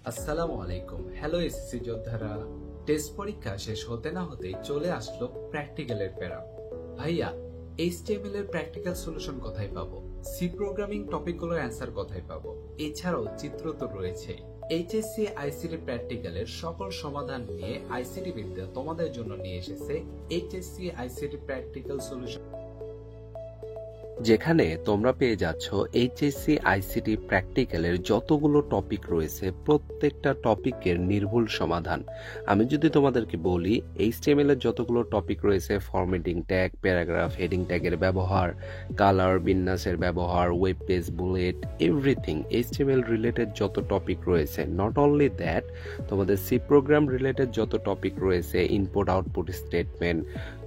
আসসালামু আলাইকুম। Hello SSC যোদ্ধারা, টেস্ট পরীক্ষা শেষ হতে না হতেই চলে আসলো প্র্যাকটিক্যালের প্যারা। ভাইয়া, এইচটিএমএল এর প্র্যাকটিক্যাল সলিউশন কোথায় পাবো? সি প্রোগ্রামিং টপিকগুলোর অ্যান্সার কোথায় পাবো? এছাড়াও চিত্র তো রয়েছে। এইচএসসি আইসিটি প্র্যাকটিক্যালের সকল সমাধান নিয়ে আইসিটি বিদ্যা তোমাদের জন্য নিয়ে এসেছে এইচএসসি আইসিটি প্র্যাকটিক্যাল সলিউশন, যেখানে তোমরা পেয়ে যাচ্ছ এইচএসসি আইসিটি প্র্যাকটিক্যালের যতগুলো টপিক রয়েছে প্রত্যেকটা টপিকের নির্ভুল সমাধান। আমি যদি তোমাদেরকে বলি এইচটিএমএল এর যতগুলো টপিক রয়েছে, ফরম্যাটিং ট্যাগ, প্যারাগ্রাফ, হেডিং ট্যাগের ব্যবহার, কালার, বিন্যাসের ব্যবহার, web page, bullet, everything HTML related যত টপিক রয়েছে, নট অনলি দ্যাট, তোমাদের সি প্রোগ্রাম রিলেটেড যত টপিক রয়েছে, input output statement,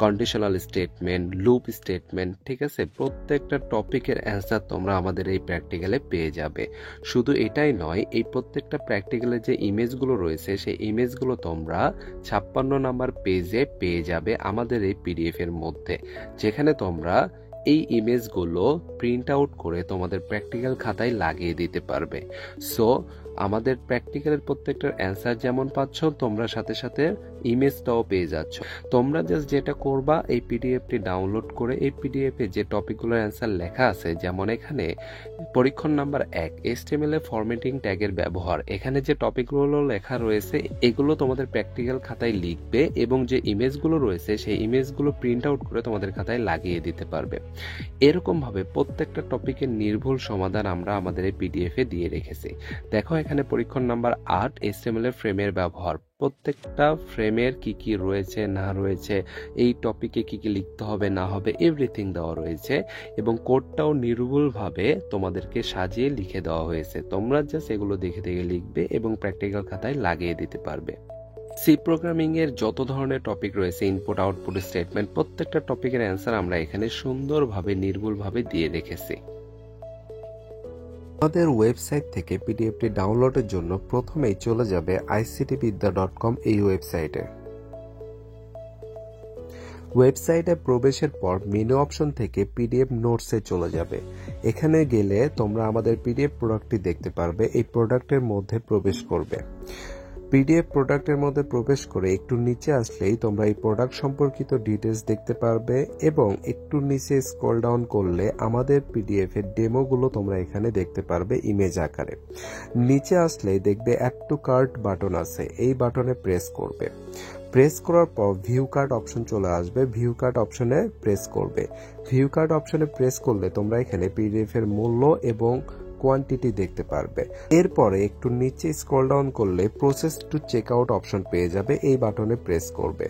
conditional statement, loop statement, ঠিক আছে, প্রত্যেকটা টপিকের অ্যান্সার তোমরা আমাদের এই প্র্যাকটিক্যালে পেয়ে যাবে। শুধু এটাই নয়, এই প্রত্যেকটা প্র্যাকটিক্যালে যে ইমেজগুলো রয়েছে সেই ইমেজগুলো তোমরা 56 নাম্বার পেজে পেয়ে যাবে আমাদের এই পিডিএফ এর মধ্যে, যেখানে তোমরা এই ইমেজগুলো প্রিন্ট আউট করে তোমাদের প্র্যাকটিক্যাল খাতায় লাগিয়ে দিতে পারবে। সো আমাদের প্র্যাকটিক্যালের প্রত্যেকটার অ্যান্সার যেমন পাচ্ছ, তোমরা সাথে সাথে ইমেজটাও পেয়ে যাচ্ছ। তোমরা জাস্ট যেটা করবা, এই পিডিএফটি ডাউনলোড করে এই পিডিএফে যে টপিকগুলোর অ্যান্সার লেখা আছে, যেমন এখানে পরীক্ষণ নাম্বার 1 এইচটিএমএল এ ফরম্যাটিং ট্যাগের ব্যবহার, এখানে যে টপিকগুলো লেখা রয়েছে এগুলো তোমাদের প্র্যাকটিক্যাল খাতায় লিখবে এবং যে ইমেজগুলো রয়েছে সেই ইমেজগুলো প্রিন্ট আউট করে তোমাদের খাতায় লাগিয়ে দিতে পারবে। এরকম ভাবে প্রত্যেকটা টপিকের নির্ভুল সমাধান আমরা আমাদের এই পিডিএফ এ দিয়ে রেখেছি। দেখো এখানে পরীক্ষণ নাম্বার 8 এইচটিএমএল এর ফ্রেমের ব্যবহার, প্রত্যেকটা ফ্রেমের কি কি রয়েছে না রয়েছে, এই টপিকে কি কি লিখতে হবে না হবে, এভরিথিং দেওয়া রয়েছে এবং কোডটাও নির্ভুলভাবে তোমাদেরকে সাজিয়ে লিখে দেওয়া হয়েছে। তোমরা জাস্ট এগুলো দেখে দেখে লিখবে এবং প্র্যাকটিক্যাল খাতায় লাগিয়ে দিতে পারবে। সি প্রোগ্রামিং এর যত ধরনের টপিক রয়েছে, ইনপুট আউটপুট স্টেটমেন্ট, প্রত্যেকটা টপিকের অ্যান্সার আমরা এখানে সুন্দরভাবে নির্ভুলভাবে দিয়ে রেখেছি। আমাদের ওয়েবসাইট থেকে পিডিএফটি ডাউনলোডের জন্য প্রথমেই চলে যাবে ictvidya.com এই ওয়েবসাইটে। ওয়েবসাইটে প্রবেশের পর মেনু অপশন থেকে পিডিএফ নোটসে চলে যাবে। এখানে গেলে তোমরা আমাদের পিডিএফ প্রোডাক্টটি দেখতে পারবে। এই প্রোডাক্টের মধ্যে প্রবেশ করবে। পিডিএফ প্রোডাক্টের মধ্যে প্রবেশ করে একটু নিচে আসলেই তোমরা এই প্রোডাক্ট সম্পর্কিত ডিটেলস দেখতে পারবে এবং একটু নিচে স্ক্রল ডাউন করলে আমাদের পিডিএফ এর ডেমোগুলো তোমরা এখানে দেখতে পারবে ইমেজ আকারে। নিচে আসলে দেখবে অ্যাড টু কার্ট বাটন আছে, এই বাটনে প্রেস করবে। প্রেস করার পর ভিউ কার্ট অপশন চলে আসবে, ভিউ কার্ট অপশনে প্রেস করবে। ভিউ কার্ট অপশনে প্রেস করলে তোমরা এখানে পিডিএফ এর মূল্য এবং কোয়ান্টিটি দেখতে পারবে। এরপরে একটু নিচে স্ক্রল ডাউন করলে process to check out option পেয়ে যাবে, এই বাটনে প্রেস করবে।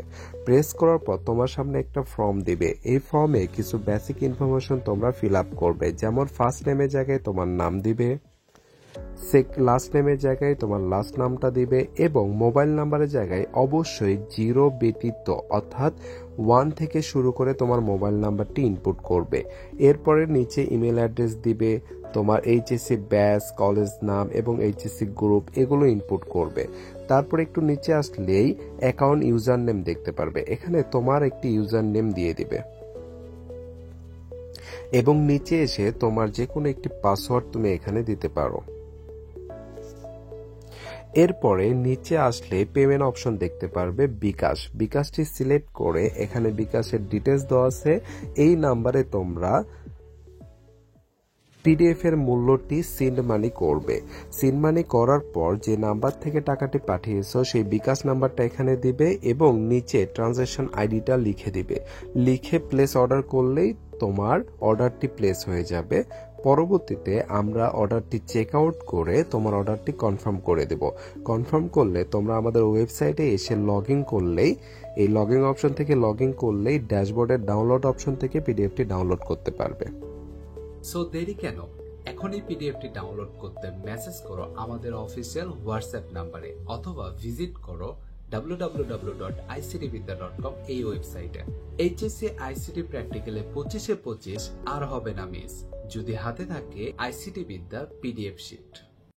প্রেস করার পর তোমার সামনে একটা ফর্ম দিবে। এই ফর্মে কিছু বেসিক ইনফরমেশন তোমরা ফিল আপ করবে, যেমন ফার্স্ট নেমের জায়গায় তোমার নাম দিবে, লাস্ট নেমের জায়গায় তোমার লাস্ট নামটা দিবে এবং মোবাইল নাম্বারের জায়গায় অবশ্যই 0 ব্যতীত অর্থাৎ 1 থেকে শুরু করে তোমার মোবাইল নাম্বারটি ইনপুট করবে। এরপরে নিচে ইমেল অ্যাড্রেস দিবে, তোমার এইচএসসি ব্যাচ, কলেজ নাম এবং এইচএসসি গ্রুপ এগুলো ইনপুট করবে। তারপর একটু নিচে আসলেই অ্যাকাউন্ট ইউজার নেম দেখতে পারবে, এখানে তোমার একটি ইউজার নেম দিয়ে দিবে এবং নিচে এসে তোমার যে কোনো একটি পাসওয়ার্ড তুমি এখানে দিতে পারো। এরপরে নিচে আসলে পেমেন্ট অপশন দেখতে পারবে বিকাশ, বিকাশটি সিলেক্ট করে এখানে বিকাশের ডিটেলস দেওয়া আছে, এই নাম্বারে তোমরা পিডিএফ এর মূল্যটি সেন্ড মানি করবে। সেন্ড মানি করার পর যে নাম্বার থেকে টাকাটি পাঠিয়েছো সেই বিকাশ নাম্বারটা এখানে দিবে এবং নিচে ট্রানজাকশন আইডিটা লিখে দিবে। লিখে প্লেস অর্ডার করলেই তোমার অর্ডারটি প্লেস হয়ে যাবে। পরবর্তীতে আমরা অর্ডারটি চেক আউট করে তোমার অর্ডারটি কনফার্ম করে দেব। কনফার্ম করলে তোমরা আমাদের ওয়েবসাইটে এসে লগ ইন করলেই, এই লগ ইন অপশন থেকে লগ ইন করলেই ড্যাশবোর্ডের ডাউনলোড অপশন থেকে পিডিএফটি ডাউনলোড করতে পারবে। সো দেরি কেন? এখনই পিডিএফটি ডাউনলোড করতে মেসেজ করো আমাদের অফিসিয়াল হোয়াটসঅ্যাপ নাম্বারে অথবা ভিজিট করো www.ictvidya.com এই ওয়েবসাইটে। এইচএসসি আইসিটি প্র্যাকটিক্যালে 25-এ 25 আর হবে না মিস, যদি হাতে থাকে আইসিটি বিদ্যা পিডিএফ শিট।